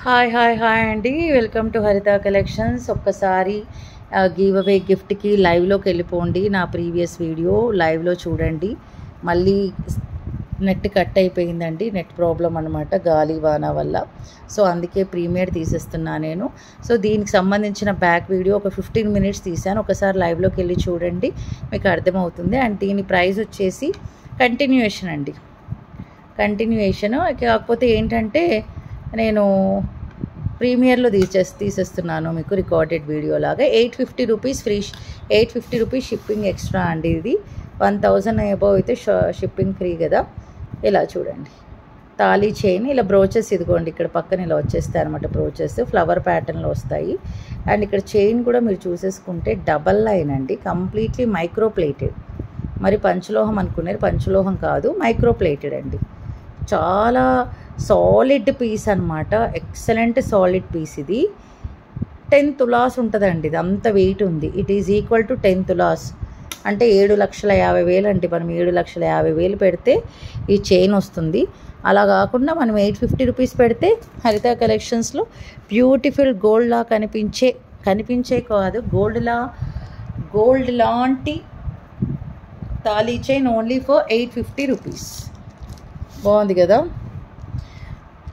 Hi అండి. Welcome to హరిత collections. ఒక్కసారి గివ్ అవే గిఫ్ట్కి లైవ్లోకి వెళ్ళిపోండి. నా ప్రీవియస్ వీడియో లైవ్లో చూడండి. మళ్ళీ నెట్ కట్ అయిపోయిందండి. నెట్ ప్రాబ్లం అనమాట, గాలి వాన వల్ల. సో అందుకే ప్రీమియర్ తీసేస్తున్నా నేను. సో దీనికి సంబంధించిన బ్యాక్ వీడియో ఒక 15 మినిట్స్ తీసాను. ఒకసారి లైవ్లోకి వెళ్ళి చూడండి, మీకు అర్థమవుతుంది. అండ్ దీని ప్రైస్ వచ్చేసి కంటిన్యూయేషన్ అండి, కంటిన్యూయేషన్. కాకపోతే ఏంటంటే నేను ప్రీమియర్లో తీసేస్తున్నాను మీకు రికార్డెడ్ వీడియో లాగా. 850 rupees free, 850 rupees shipping extra అండి. ఇది 1000 అబోవ్ అయితే షిప్పింగ్ ఫ్రీ కదా. ఇలా చూడండి, తాళీ చైన్, ఇలా బ్రోచెస్ ఇదిగోండి ఇక్కడ పక్కన ఇలా వచ్చేస్తాయి అనమాట. బ్రోచెస్ ఫ్లవర్ ప్యాటర్న్లో వస్తాయి. అండ్ ఇక్కడ చైన్ కూడా మీరు చూసేసుకుంటే డబల్ లైన్ అండి, కంప్లీట్లీ మైక్రో ప్లేటెడ్. మరి పంచలోహం అనుకునేది, పంచలోహం కాదు, మైక్రో ప్లేటెడ్ అండి. చాలా సాలిడ్ పీస్ అనమాట, ఎక్సలెంట్ సాలిడ్ పీస్. ఇది 10 తులాస్ ఉంటుందండి, ఇది అంత వెయిట్ ఉంది. It is equal to 10 tolas అంటే 7,50,000 అండి. మనం 7,50,000 పెడితే ఈ చైన్ వస్తుంది. అలా కాకుండా మనం 850 రూపీస్ పెడితే హరిత కలెక్షన్స్లో బ్యూటిఫుల్ గోల్డ్లా కనిపించే కాదు, గోల్డ్ లాంటి thali chain only for 850 rupees. బాగుంది కదా.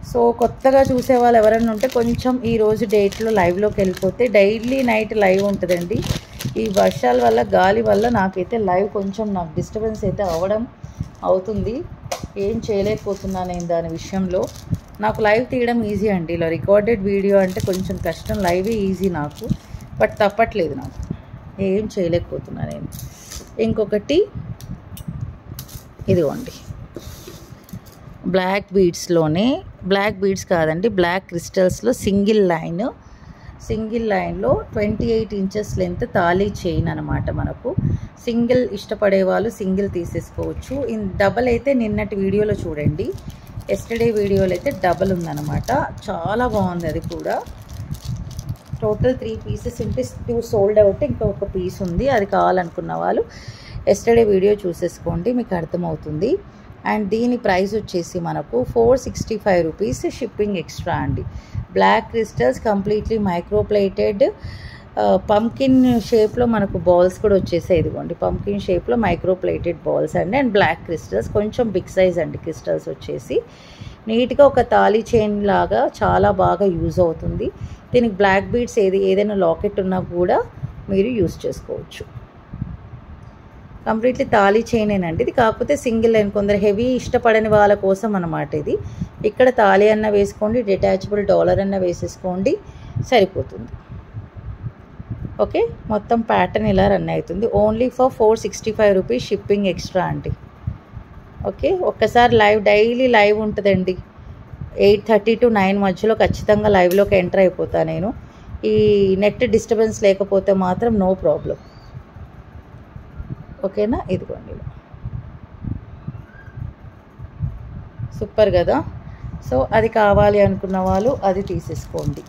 సో కొత్తగా చూసే వాళ్ళు ఎవరైనా ఉంటే కొంచెం ఈరోజు డేట్లో లైవ్లోకి వెళ్ళిపోతే, డైలీ నైట్ లైవ్ ఉంటుందండి. ఈ వర్షాల వల్ల, గాలి వల్ల నాకైతే లైవ్ కొంచెం నాకు డిస్టర్బెన్స్ అయితే అవుతుంది. ఏం చేయలేకపోతున్నాను నేను దాని విషయంలో. నాకు లైవ్ తీయడం ఈజీ అండి, ఇలా రికార్డెడ్ వీడియో అంటే కొంచెం కష్టం. లైవే ఈజీ నాకు, బట్ తప్పట్లేదు, నాకు ఏం చేయలేకపోతున్నా నేను. ఇంకొకటి ఇదిగోండి, బ్లాక్ బీడ్స్లోనే, బ్లాక్ బీడ్స్ కాదండి, బ్లాక్ క్రిస్టల్స్లో సింగిల్ లైన్లో 28 ఇంచెస్ లెంత్ తాళీ చైన్ అనమాట. మనకు సింగిల్ ఇష్టపడే వాళ్ళు సింగిల్ తీసేసుకోవచ్చు. డబల్ అయితే నిన్నటి వీడియోలో చూడండి, ఎస్టర్డే వీడియోలో అయితే డబల్ ఉందన్నమాట. చాలా బాగుంది అది కూడా. టోటల్ 3 పీసెస్ ఉంటే 2 సోల్డ్ అవుట్, ఇంకొక పీస్ ఉంది. అది కావాలనుకున్న వాళ్ళు ఎస్టర్డే వీడియో చూసేసుకోండి, మీకు అర్థమవుతుంది. అండ్ దీని ప్రైస్ వచ్చేసి మనకు 465 రూపీస్ షిప్పింగ్ ఎక్స్ట్రా అండి. Black crystals, completely microplated, pumpkin షేప్లో మనకు బాల్స్ కూడా వచ్చేసాయి. ఇదిగోండి పంకిన్ షేప్లో మైక్రోప్లేటెడ్ బాల్స్ అండి. అండ్ బ్లాక్ క్రిస్టల్స్, కొంచెం బిగ్ సైజ్ అండి క్రిస్టల్స్ వచ్చేసి. నీట్గా ఒక తాళీ చైన్ లాగా చాలా బాగా యూజ్ అవుతుంది. దీనికి బ్లాక్ బీడ్స్ ఏదైనా లాకెట్ ఉన్నా కూడా మీరు యూజ్ చేసుకోవచ్చు. కంప్లీట్లీ తాళీ చైనేనండి ఇది, కాకపోతే సింగిల్ లైన్. కొందరు హెవీ ఇష్టపడని వాళ్ళ కోసం అన్నమాట ఇది. ఇక్కడ తాళీ అన్న వేసుకోండి, డిటాచబుల్ డాలర్ అన్న వేసేసుకోండి, సరిపోతుంది. ఓకే, మొత్తం ప్యాటర్న్ ఇలా రన్ అవుతుంది. Only for 465 rupees shipping extra అండి. ఓకే, ఒక్కసారి డైలీ లైవ్ ఉంటుందండి. 8:30 to 9 మధ్యలో ఖచ్చితంగా లైవ్లోకి ఎంటర్ అయిపోతా నేను. ఈ నెట్ డిస్టర్బెన్స్ లేకపోతే మాత్రం నో ప్రాబ్లం. ఓకేనా, ఇదిగోండి సూపర్ కదా. సో అది కావాలి అనుకున్న వాళ్ళు అది తీసేసుకోండి.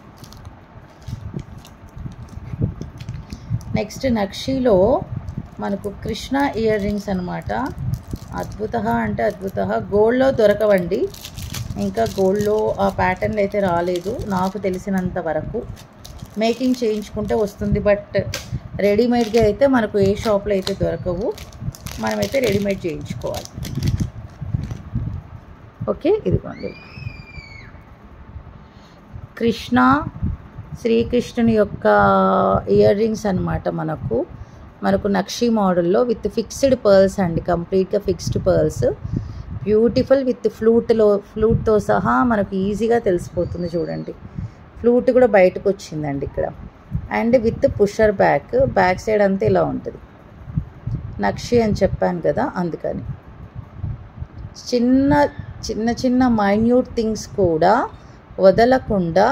నెక్స్ట్ నక్షీలో మనకు కృష్ణ ఇయర్ రింగ్స్ అనమాట. అద్భుత అంటే అద్భుత. గోల్డ్లో దొరకవండి, ఇంకా గోల్డ్లో ఆ ప్యాటర్న్లు అయితే రాలేదు నాకు తెలిసినంత వరకు. మేకింగ్ చేయించుకుంటే వస్తుంది, బట్ రెడీమేడ్గా అయితే మనకు ఏ షాప్లో అయితే దొరకవు, మనమైతే రెడీమేడ్ చేయించుకోవాలి. ఓకే, ఇదిగోండి శ్రీకృష్ణుని యొక్క ఇయర్ రింగ్స్ అనమాట. మనకు నక్షీ మోడల్లో విత్ ఫిక్స్డ్ పర్ల్స్ అండి, కంప్లీట్గా ఫిక్స్డ్ పర్ల్స్, బ్యూటిఫుల్ విత్ ఫ్లూట్తో సహా మనకు ఈజీగా తెలిసిపోతుంది. చూడండి, ఫ్లూట్ కూడా బయటకు వచ్చిందండి ఇక్కడ. And with pusher back side అంతా ఇలా ఉంటుంది. నక్షి అని చెప్పాను కదా, అందుకని చిన్న మైన్యూట్ థింగ్స్ కూడా వదలకుండా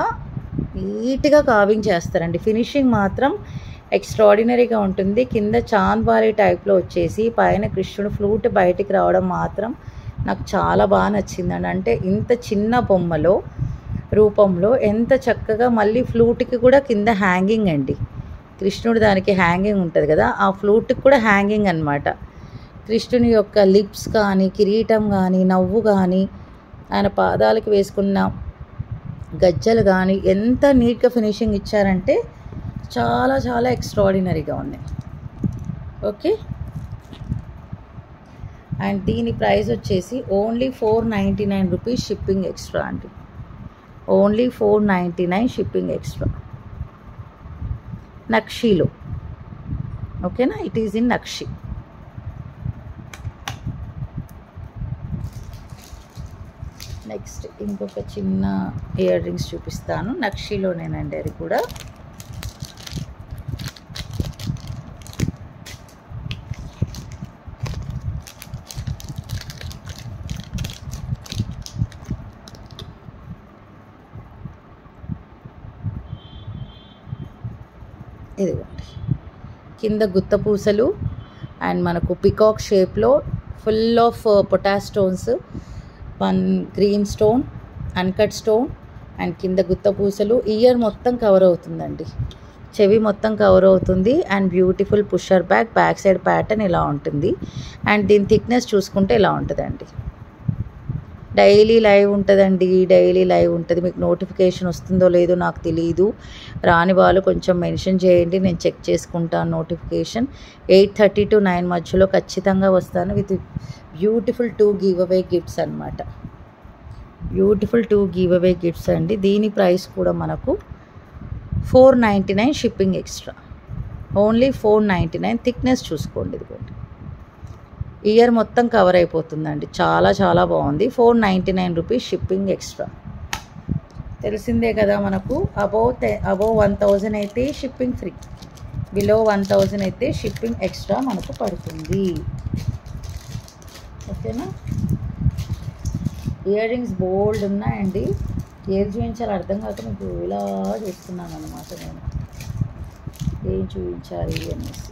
నీట్గా కావింగ్ చేస్తారండి. ఫినిషింగ్ మాత్రం ఎక్స్ట్రాడినరీగా ఉంటుంది. కింద చాంద్బారీ టైప్లో వచ్చేసి పైన కృష్ణుడు ఫ్లూట్ బయటికి రావడం మాత్రం నాకు చాలా బాగా నచ్చిందండి. అంటే ఇంత చిన్న బొమ్మలో రూపంలో ఎంత చక్కగా, మళ్ళీ ఫ్లూట్కి కూడా కింద హ్యాంగింగ్ అండి. కృష్ణుడు దానికి హ్యాంగింగ్ ఉంటుంది కదా, ఆ ఫ్లూట్కి కూడా హ్యాంగింగ్ అనమాట. కృష్ణుని యొక్క లిప్స్ కానీ, కిరీటం కానీ, నవ్వు కానీ, ఆయన పాదాలకు వేసుకున్న గజ్జలు కానీ ఎంత నీట్గా ఫినిషింగ్ ఇచ్చారంటే చాలా చాలా ఎక్స్ట్రాడినరీగా ఉన్నాయి. ఓకే, అండ్ దీని ప్రైస్ వచ్చేసి ఓన్లీ 499 రూపీస్ షిప్పింగ్ ఎక్స్ట్రా అండి. ఓన్లీ 499 షిప్పింగ్ ఎక్స్ట్రా నక్షీలో. ఓకేనా, it is in Nakshi. Next ఇంకొక చిన్న ఇయర్ రింగ్స్ చూపిస్తాను, నక్షిలోనేనండి అది కూడా. ఇదిగోండి, కింద గుత్త పూసలు అండ్ మనకు పికాక్ షేప్లో full of potash stones, one green stone, uncut stone and కింద గుత్త పూసలు. ఇయర్ మొత్తం కవర్ అవుతుందండి, చెవి మొత్తం కవర్ అవుతుంది. And beautiful pusher back side pattern ఇలా ఉంటుంది. అండ్ దీని థిక్నెస్ చూసుకుంటే ఇలా ఉంటుందండి. డైలీ లైవ్ ఉంటుందండి, డైలీ లైవ్ ఉంటుంది. మీకు నోటిఫికేషన్ వస్తుందో లేదో నాకు తెలియదు, రాని వాళ్ళు కొంచెం మెన్షన్ చేయండి, నేను చెక్ చేసుకుంటాను నోటిఫికేషన్. 8:30 to 9 మధ్యలో ఖచ్చితంగా వస్తాను with beautiful 2 give away gifts అనమాట. బ్యూటిఫుల్ 2 గివ్ అవే గిఫ్ట్స్ అండి. దీని ప్రైస్ కూడా మనకు 499 షిప్పింగ్ ఎక్స్ట్రా. ఓన్లీ 499. థిక్నెస్ చూసుకోండి, ఇదిగోండి ఇయర్ మొత్తం కవర్ అయిపోతుందండి. చాలా చాలా బాగుంది. 499 రూపీస్ షిప్పింగ్ ఎక్స్ట్రా. తెలిసిందే కదా మనకు అబోవ్ 1000 అయితే షిప్పింగ్ ఫ్రీ, బిలో 1000 అయితే షిప్పింగ్ ఎక్స్ట్రా మనకు పడుతుంది. ఓకేనా, ఇయర్ రింగ్స్ బోల్డ్ ఉన్నాయండి. ఏది చూపించాలో అర్థం కాక మీకు ఇలా చూస్తున్నాను అనమాట, నేను ఏం చూపించాలి అనేసి.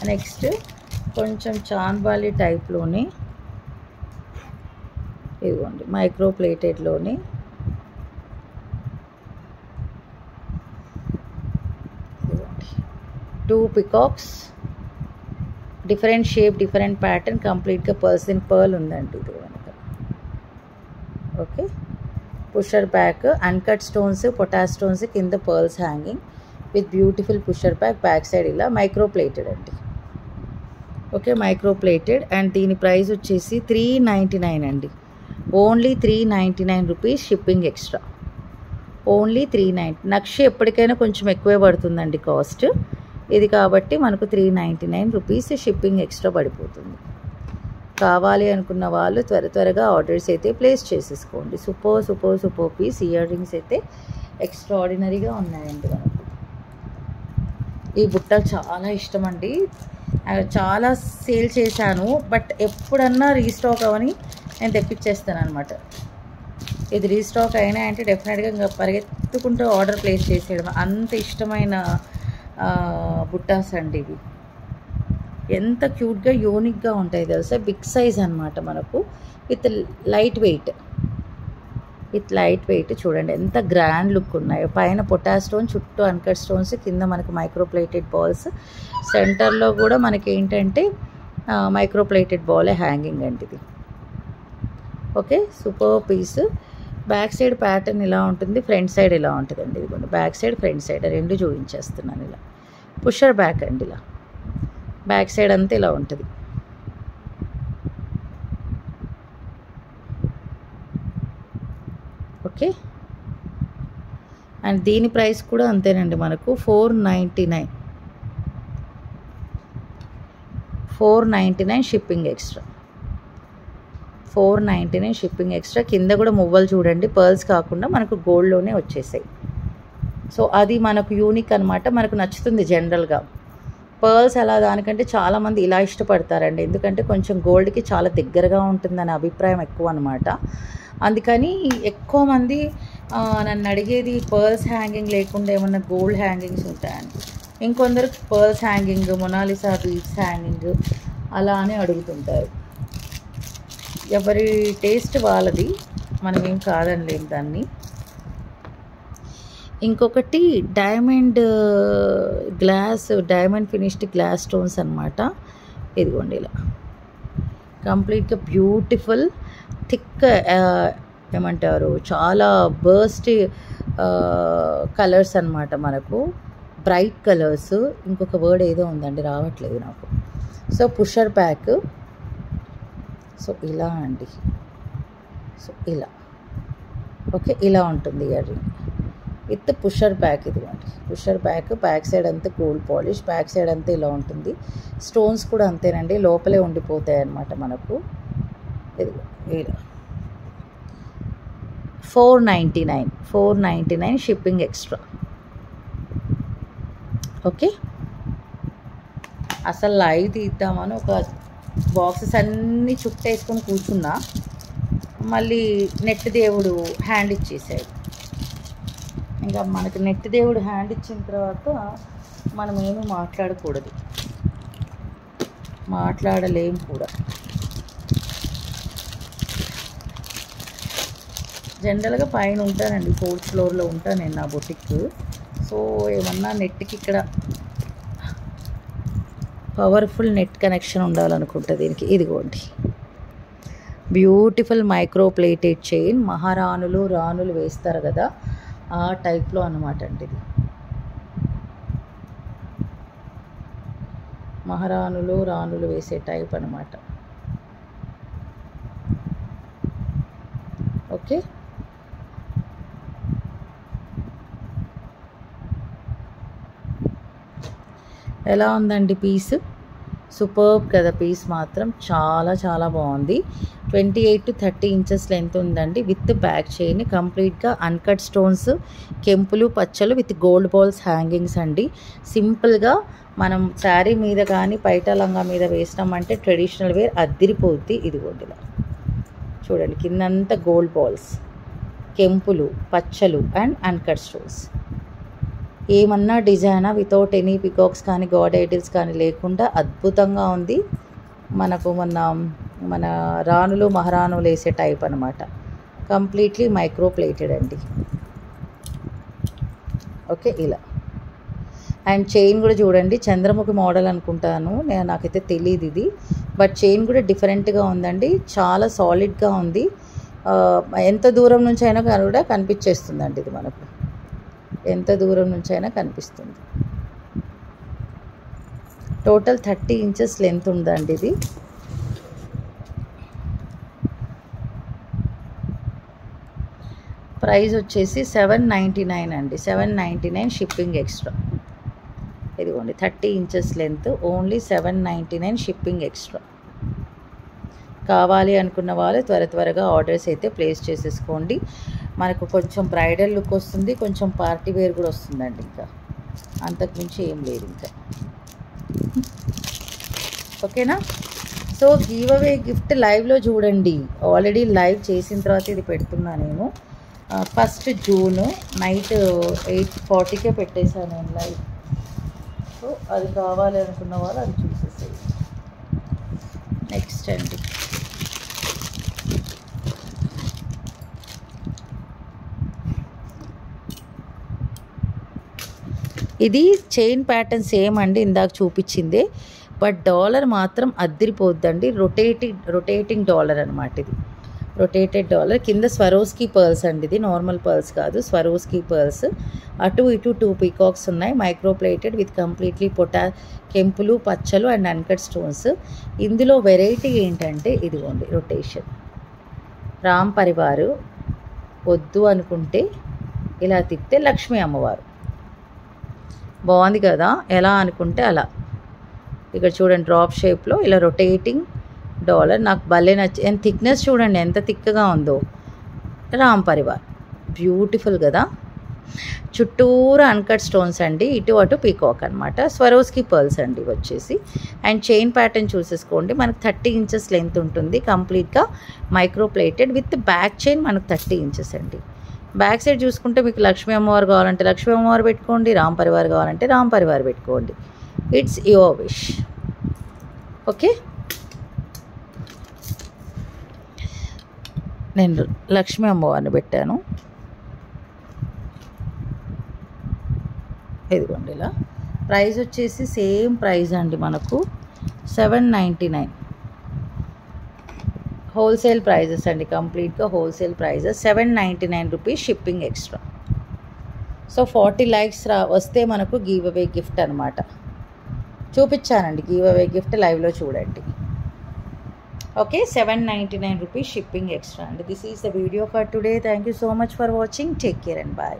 నెక్స్ట్ కొంచెం చాన్బాలి టైప్లోని ఇదిగోండి మైక్రో ప్లేటెడ్లోని ఇదిగోండి 2 peacocks, different shape, different pattern, కంప్లీట్గా పర్ల్ ఉందండి ఇది కనుక. Okay, pusher back, uncut stones, potash stones, కింద pearls hanging with beautiful pusher back side ఇలా మైక్రో ప్లేటెడ్ అండి. Okay, micro plated. అండ్ దీని ప్రైస్ వచ్చేసి 399 అండి. Only 399 rupees shipping extra. Only 390. Nakshi ఎప్పటికైనా కొంచెం ఎక్కువే పడుతుందండి కాస్ట్, ఇది కాబట్టి మనకు 399 రూపీస్ షిప్పింగ్ ఎక్స్ట్రా పడిపోతుంది. కావాలి అనుకున్న వాళ్ళు త్వరగా ఆర్డర్స్ అయితే ప్లేస్ చేసేసుకోండి. సూపర్ పీస్ ఇయర్ రింగ్స్ అయితే ఎక్స్ట్రాడినరీగా ఉన్నాయండి. మనకు ఈ బుట్టలు చాలా ఇష్టం అండి, చాలా సేల్ చేశాను, బట్ ఎప్పుడన్నా రీస్టాక్ అవని నేను తెప్పించేస్తాను అనమాట. ఇది రీస్టాక్ అయినా అంటే డెఫినెట్గా ఇంకా పరిగెత్తుకుంటూ ఆర్డర్ ప్లేస్ చేసేయడం, అంత ఇష్టమైన బుట్టాస్ అండి ఇవి. ఎంత క్యూట్గా యూనిక్గా ఉంటాయి తెలుసా. బిగ్ సైజ్ అనమాట మనకు, విత్ లైట్ వెయిట్ చూడండి ఎంత గ్రాండ్ లుక్ ఉన్నాయో. పైన పొటాష్ స్టోన్, చుట్టూ అన్కట్ స్టోన్స్, కింద మనకు మైక్రో ప్లేటెడ్ బాల్స్, సెంటర్లో కూడా మనకి ఏంటంటే మైక్రో ప్లేటెడ్ బాలే హ్యాంగింగ్ అండి ఇది. Okay, super piece. Back side pattern ఇలా ఉంటుంది, ఫ్రంట్ సైడ్ ఇలా ఉంటుందండి. ఇదిగోండి బ్యాక్ సైడ్ ఫ్రంట్ సైడ్ రెండు చూపించేస్తున్నాను. ఇలా పుషర్ బ్యాక్ అండి, ఇలా బ్యాక్ సైడ్ అంతా ఇలా ఉంటుంది. ఓకే, అండ్ దీని ప్రైస్ కూడా అంతేనండి మనకు 499 షిప్పింగ్ ఎక్స్ట్రా. 499 shipping extra. కింద కూడా మువ్వలు చూడండి, పర్ల్స్ కాకుండా మనకు గోల్డ్లోనే వచ్చేసాయి. సో అది మనకు యూనిక్ అనమాట, మనకు నచ్చుతుంది జనరల్గా. పర్ల్స్ అలా దానికంటే చాలామంది ఇలా ఇష్టపడతారండి, ఎందుకంటే కొంచెం గోల్డ్కి చాలా దగ్గరగా ఉంటుందనే అభిప్రాయం ఎక్కువ అనమాట. అందుకని ఎక్కువ మంది నన్ను అడిగేది పర్ల్స్ హ్యాంగింగ్ లేకుండా ఏమన్నా గోల్డ్ హ్యాంగింగ్స్ ఉంటాయని. ఇంకొందరు pearls hanging, Mona Lisa beads hanging అలా అని అడుగుతుంటారు. ఎవరి టేస్ట్ వాళ్ళది, మనం ఏం కాదనలేం దాన్ని. ఇంకొకటి డైమండ్ ఫినిష్డ్ గ్లాస్ స్టోన్స్ అనమాట. ఇదిగోండి ఇలా కంప్లీట్గా బ్యూటిఫుల్ థిక్ ఏమంటారు చాలా బర్స్ట్ కలర్స్ అన్నమాట మనకు, బ్రైట్ కలర్స్. ఇంకొక వర్డ్ ఏదో ఉందండి రావట్లేదు నాకు. సో పుషర్ బ్యాక్, సో ఇలా అండి, సో ఇలా ఓకే ఇలా ఉంటుంది ear ring with pusher back. ఇదిగోండి పుషర్ బ్యాక్, బ్యాక్ సైడ్ అంతా గోల్డ్ పాలిష్, బ్యాక్ సైడ్ అంతా ఇలా ఉంటుంది. స్టోన్స్ కూడా అంతేనండి, లోపలే ఉండిపోతాయి అన్నమాట మనకు. ఇదిగో ఇలా 499 షిప్పింగ్ ఎక్స్ట్రా. ఓకే, అసలు లైవ్ తీద్దామని ఒక బాక్సెస్ అన్నీ చుట్టేసుకొని కూర్చున్నా, మళ్ళీ నెట్ దేవుడు హ్యాండ్ ఇచ్చేసాడు. ఇంకా మనకు నెట్ దేవుడు హ్యాండ్ ఇచ్చిన తర్వాత మనం ఏమీ మాట్లాడకూడదు, మాట్లాడలేం కూడా. జనరల్గా పైన ఉంటానండి, 4th ఫ్లోర్లో ఉంటాను నేను నా బొటిక్. సో ఏమన్నా నెట్కి ఇక్కడ పవర్ఫుల్ నెట్ కనెక్షన్ ఉండాలనుకుంటా దీనికి. ఇదిగోండి బ్యూటిఫుల్ మైక్రో ప్లేటెడ్ చైన్, మహారాణులు రాణులు వేస్తారు కదా ఆ టైప్లో అన్నమాట అండి. ఇది మహారాణులు రాణులు వేసే టైప్ అన్నమాట. ఓకే, ఎలా ఉందండి పీస్? సూపర్బ్ కదా పీస్ మాత్రం, చాలా చాలా బాగుంది. 28 to 30 ఇంచెస్ లెంత్ ఉందండి, విత్ బ్యాక్ చైన్, కంప్లీట్గా అన్కట్ స్టోన్స్, కెంపులు పచ్చలు విత్ గోల్డ్ బాల్స్ హ్యాంగింగ్స్ అండి. సింపుల్గా మనం శారీ మీద కానీ పైట లంగా మీద వేసినామంటే ట్రెడిషనల్ వేర్ అద్దిరిపోద్ది. ఇదిగోండి ఇలా చూడండి, కిందంతా గోల్డ్ బాల్స్, కెంపులు పచ్చలు అండ్ అన్కట్ స్టోన్స్. ఏమన్నా డిజైనా వితౌట్ ఎనీ పికాక్స్ కానీ గాడ్ ఐడిల్స్ కానీ లేకుండా అద్భుతంగా ఉంది. మనకు మన రాణులు మహారాణులు వేసే టైప్ అనమాట. కంప్లీట్లీ మైక్రో ప్లేటెడ్ అండి. ఓకే ఇలా. అండ్ చైన్ కూడా చూడండి, చంద్రముఖి మోడల్ అనుకుంటాను, నాకైతే తెలియదు ఇది, బట్ చైన్ కూడా డిఫరెంట్గా ఉందండి, చాలా సాలిడ్గా ఉంది. ఎంత దూరం నుంచి అయినా కూడా కనిపించేస్తుందండి ఇది మనకు, ఎంత దూరం నుంచి అయినా కనిపిస్తుంది. టోటల్ 30 ఇంచెస్ లెంత్ ఉందండి ఇది. ప్రైస్ వచ్చేసి 799 అండి, 799 షిప్పింగ్ ఎక్స్ట్రా. ఇదిగోండి 30 inches length, only 799 shipping extra. కావాలి అనుకున్న వాళ్ళు త్వరగా ఆర్డర్స్ అయితే ప్లేస్ చేసేసుకోండి. మనకు కొంచెం బ్రైడల్ లుక్ వస్తుంది, కొంచెం పార్టీ వేర్ కూడా వస్తుందండి, ఇంకా అంతకుమించి ఏం లేదు ఇంకా. ఓకేనా? సో గివ్ అవే గిఫ్ట్ లైవ్లో చూడండి, ఆల్రెడీ లైవ్ చేసిన తర్వాత ఇది పెడుతున్నా నేను. 1st జూన్ నైట్ 8:40కే పెట్టేశాను నేను లైవ్. సో అది కావాలి అనుకున్న వాళ్ళు అది చూసేసేది. నెక్స్ట్ అండి, ఇది చైన్ ప్యాటర్న్ సేమ్ అండి, ఇందాక చూపించిందే, బట్ డాలర్ మాత్రం అద్దిరిపోద్దండి. రొటేటింగ్ డాలర్ అనమాట ఇది, రొటేటెడ్ డాలర్. కింద స్వరోస్కీ పర్ల్స్ అండి, ఇది నార్మల్ పర్ల్స్ కాదు, స్వరోస్కీ పర్ల్స్. అటు ఇటు 2 పీకాక్స్ ఉన్నాయి, మైక్రో ప్లేటెడ్ విత్ కంప్లీట్లీ కెంపులు పచ్చలు అండ్ అన్కట్ స్టోన్స్. ఇందులో వెరైటీ ఏంటంటే ఇదిగోండి రొటేషన్. రామ్ పరివారు వద్దు అనుకుంటే ఇలా తిప్పితే లక్ష్మీ అమ్మవారు. బాగుంది కదా, ఎలా అనుకుంటే అలా. ఇక్కడ చూడండి డ్రాప్ షేప్లో ఇలా రొటేటింగ్ డాలర్, నాకు భలే నచ్చి. అండ్ థిక్నెస్ చూడండి ఎంత థిక్గా ఉందో. రామ్ పరివార్ బ్యూటిఫుల్ కదా, చుట్టూరు అన్కట్ స్టోన్స్ అండి, ఇటు అటు పీకాక్ అనమాట. స్వరోస్కీ పర్ల్స్ అండి వచ్చేసి. అండ్ చైన్ ప్యాటర్న్ చూసేసుకోండి, మనకు 30 ఇంచెస్ లెంత్ ఉంటుంది, కంప్లీట్గా micro plated with back chain మనకు 30 ఇంచెస్ అండి. బ్యాక్ సైడ్ చూసుకుంటే మీకు లక్ష్మీ అమ్మవారు కావాలంటే లక్ష్మీ అమ్మవారు పెట్టుకోండి, రామ్ పరివార్ కావాలంటే రామ్ పరివార్ పెట్టుకోండి. It's your wish. ఓకే, నేను లక్ష్మీ అమ్మవారిని పెట్టాను. ఇదిగోండి ఇలా. ప్రైస్ వచ్చేసి సేమ్ ప్రైస్ అండి మనకు 799. హోల్సేల్ ప్రైజెస్ అండి, కంప్లీట్గా wholesale prices. 799 rupees shipping extra. So 40 likes వస్తే మనకు గివ్ అవే గిఫ్ట్ అనమాట. చూపించానండి గివ్ అవే గిఫ్ట్, లైవ్లో చూడండి. ఓకే, 799 రూపీస్ షిప్పింగ్ ఎక్స్ట్రా అండి. This is the video for today. Thank you so much for watching. Take care and bye.